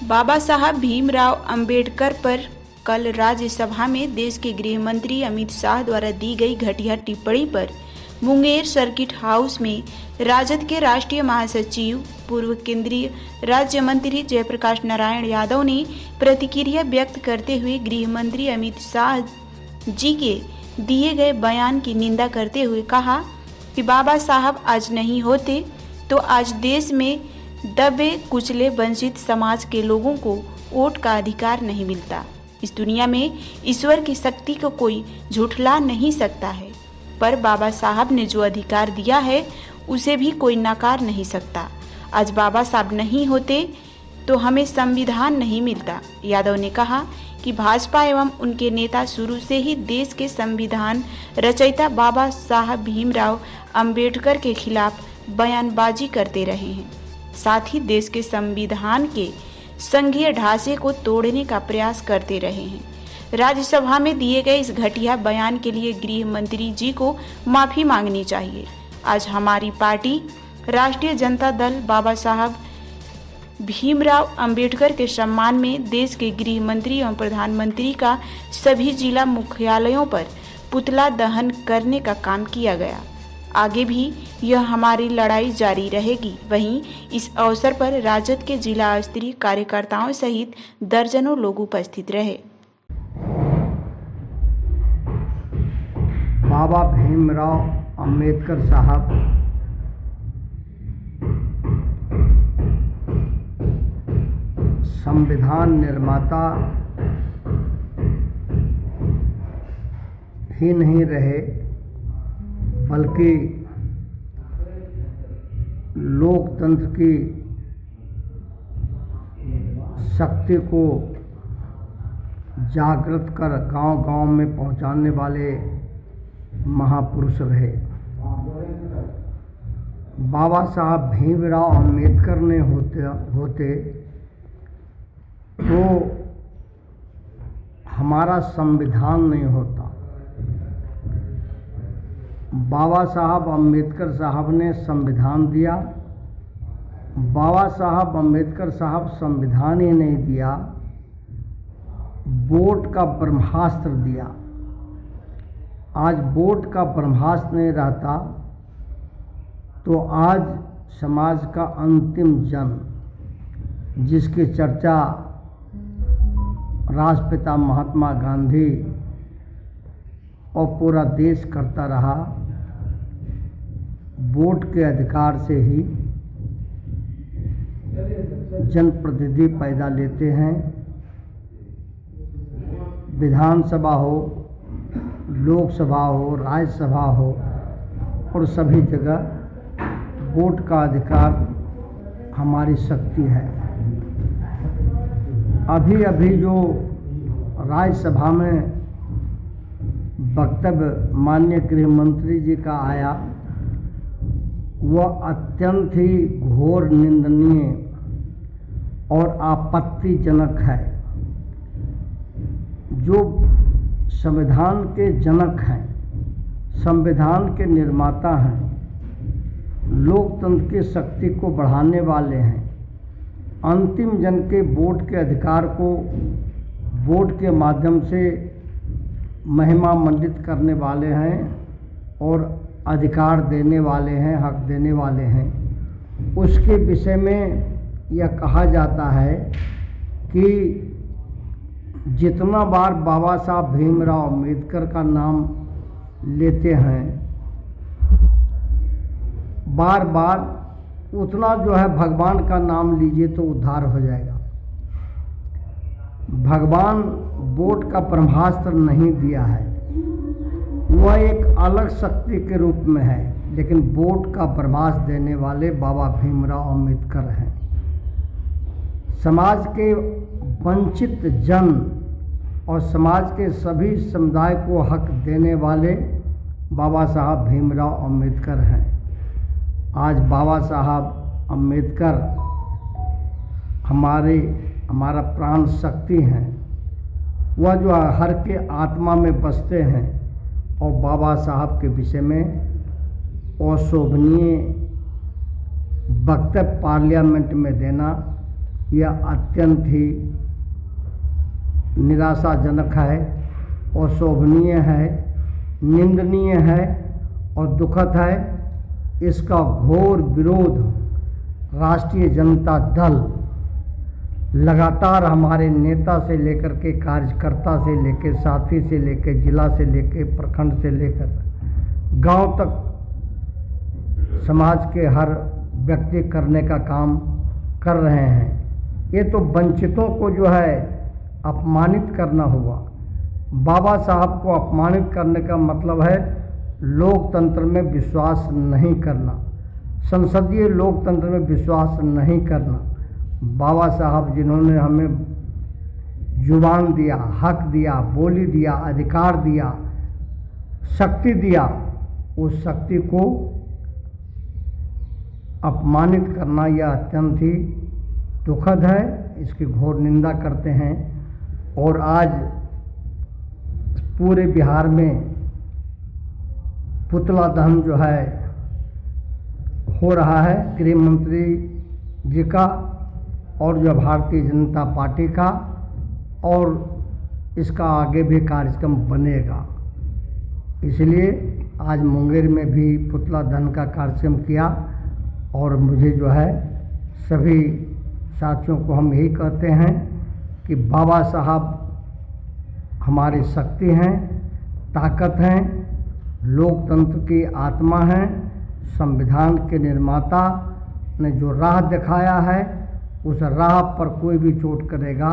बाबा साहब भीमराव अंबेडकर पर कल राज्यसभा में देश के गृह मंत्री अमित शाह द्वारा दी गई घटिया टिप्पणी पर मुंगेर सर्किट हाउस में राजद के राष्ट्रीय महासचिव पूर्व केंद्रीय राज्य मंत्री जयप्रकाश नारायण यादव ने प्रतिक्रिया व्यक्त करते हुए गृह मंत्री अमित शाह जी के दिए गए बयान की निंदा करते हुए कहा कि बाबा साहब आज नहीं होते तो आज देश में दबे कुचले वंचित समाज के लोगों को वोट का अधिकार नहीं मिलता। इस दुनिया में ईश्वर की शक्ति को कोई झुठला नहीं सकता है, पर बाबा साहब ने जो अधिकार दिया है उसे भी कोई नकार नहीं सकता। आज बाबा साहब नहीं होते तो हमें संविधान नहीं मिलता। यादव ने कहा कि भाजपा एवं उनके नेता शुरू से ही देश के संविधान रचयिता बाबा साहब भीमराव अंबेडकर के खिलाफ बयानबाजी करते रहे हैं, साथ ही देश के संविधान के संघीय ढांचे को तोड़ने का प्रयास करते रहे हैं। राज्यसभा में दिए गए इस घटिया बयान के लिए गृह मंत्री जी को माफी मांगनी चाहिए। आज हमारी पार्टी राष्ट्रीय जनता दल बाबा साहब भीमराव अंबेडकर के सम्मान में देश के गृह मंत्री एवं प्रधानमंत्री का सभी जिला मुख्यालयों पर पुतला दहन करने का काम किया गया। आगे भी यह हमारी लड़ाई जारी रहेगी। वहीं इस अवसर पर राजद के जिला स्तरीय कार्यकर्ताओं सहित दर्जनों लोग उपस्थित रहे। बाबा भीमराव अंबेडकर साहब संविधान निर्माता ही नहीं रहे, बल्कि लोकतंत्र की शक्ति को जागृत कर गांव-गांव में पहुंचाने वाले महापुरुष रहे। बाबा साहब भीमराव अंबेडकर ने होते तो हमारा संविधान नहीं होता। बाबा साहब अंबेडकर साहब ने संविधान दिया। बाबा साहब अंबेडकर साहब संविधान ही नहीं दिया, वोट का ब्रह्मास्त्र दिया। आज वोट का ब्रह्मास्त्र नहीं रहता तो आज समाज का अंतिम जन, जिसकी चर्चा राष्ट्रपिता महात्मा गांधी और पूरा देश करता रहा, वोट के अधिकार से ही जनप्रतिनिधि पैदा लेते हैं। विधानसभा हो, लोकसभा हो, राज्यसभा हो, और सभी जगह वोट का अधिकार हमारी शक्ति है। अभी अभी जो राज्यसभा में वक्तव्य माननीय गृह मंत्री जी का आया, वह अत्यंत ही घोर, निंदनीय और आपत्तिजनक है। जो संविधान के जनक हैं, संविधान के निर्माता हैं, लोकतंत्र की शक्ति को बढ़ाने वाले हैं, अंतिम जन के वोट के अधिकार को वोट के माध्यम से महिमा मंडित करने वाले हैं और अधिकार देने वाले हैं, हक देने वाले हैं, उसके विषय में यह कहा जाता है कि जितना बार बाबा साहब भीमराव अंबेडकर का नाम लेते हैं, बार बार उतना जो है भगवान का नाम लीजिए तो उद्धार हो जाएगा। भगवान वोट का ब्रह्मास्त्र नहीं दिया है, वह एक अलग शक्ति के रूप में है, लेकिन वोट का ब्रह्मास्त्र देने वाले बाबा भीमराव अंबेडकर हैं। समाज के वंचित जन और समाज के सभी समुदाय को हक देने वाले बाबा साहब भीमराव अंबेडकर हैं। आज बाबा साहब अंबेडकर हमारा प्राण शक्ति हैं। वह जो हर के आत्मा में बसते हैं और बाबा साहब के विषय में अशोभनीय वक्तव्य पार्लियामेंट में देना यह अत्यंत ही निराशाजनक है, अशोभनीय है, निंदनीय है और दुखद है। इसका घोर विरोध राष्ट्रीय जनता दल लगातार हमारे नेता से लेकर के कार्यकर्ता से लेकर साथी से लेकर जिला से लेकर प्रखंड से लेकर गांव तक समाज के हर व्यक्ति करने का काम कर रहे हैं। ये तो वंचितों को जो है अपमानित करना हुआ। बाबा साहब को अपमानित करने का मतलब है लोकतंत्र में विश्वास नहीं करना, संसदीय लोकतंत्र में विश्वास नहीं करना। बाबा साहब जिन्होंने हमें जुबान दिया, हक दिया, बोली दिया, अधिकार दिया, शक्ति दिया, उस शक्ति को अपमानित करना यह अत्यंत ही दुखद है। इसकी घोर निंदा करते हैं। और आज पूरे बिहार में पुतला दहन जो है हो रहा है गृह मंत्री जी का और जो भारतीय जनता पार्टी का, और इसका आगे भी कार्यक्रम बनेगा। इसलिए आज मुंगेर में भी पुतला दहन का कार्यक्रम किया। और मुझे जो है सभी साथियों को हम यही कहते हैं कि बाबा साहब हमारी शक्ति हैं, ताकत हैं, लोकतंत्र की आत्मा हैं। संविधान के निर्माता ने जो राह दिखाया है उस राह पर कोई भी चोट करेगा